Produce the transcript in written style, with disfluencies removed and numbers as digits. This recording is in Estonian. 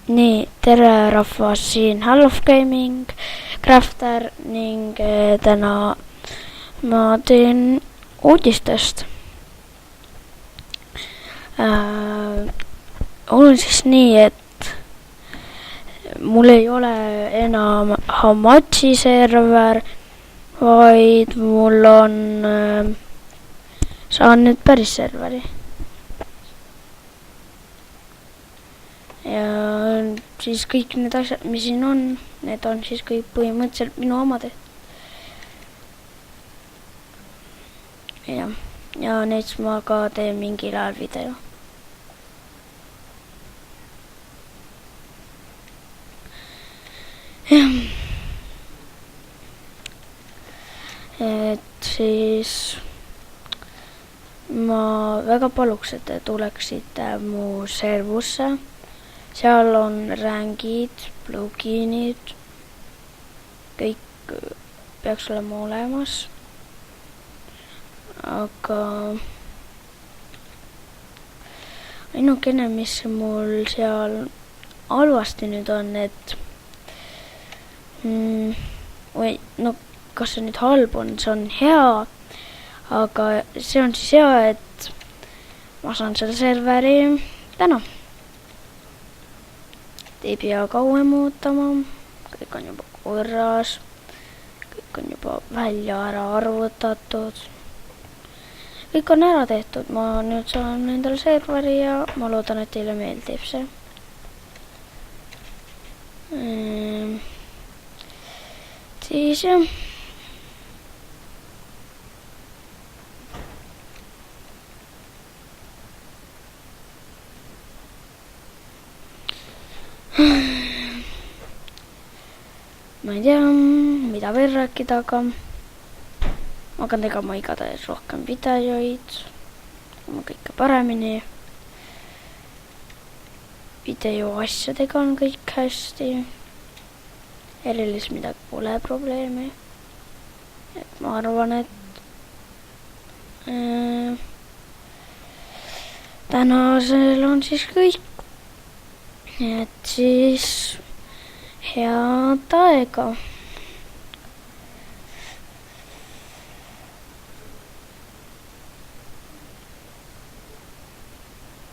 Nii, tere rahvas, siin Half Gaming Crafter ning täna ma teen uudistest. On siis nii, et mul ei ole enam Hamachi server, vaid mul on, saan nüüd päris serveri. Ja siis kõik need asjad, mis siin on, need on siis kõik põhimõtteliselt minu omad. Ja neist ma ka teen mingil ajal video. Et siis ma väga paluks, et te tuleksite mu servusse. Seal on rängid, pluginid, kõik peaks olema olemas. Aga ainukene, mis mul seal halvasti nüüd on, et kas see nüüd halb on, see on hea, aga see on siis hea, et ma saan selle serveri täna. Ei pea kauem ootama, kõik on juba korras, kõik on juba välja ära arvutatud. Kõik on ära tehtud, ma nüüd saan endale serveri ja ma loodan, et teile meeldib see. Siis jah. Ma ei tea, mida veel rääkida, aga ma hakkan tegema igatahes rohkem videoid, kõike paremini. Video asjadega on kõik hästi. Erilis midagi pole probleemi. Et ma arvan, et tänasel on siis kõik. Et siis head aega.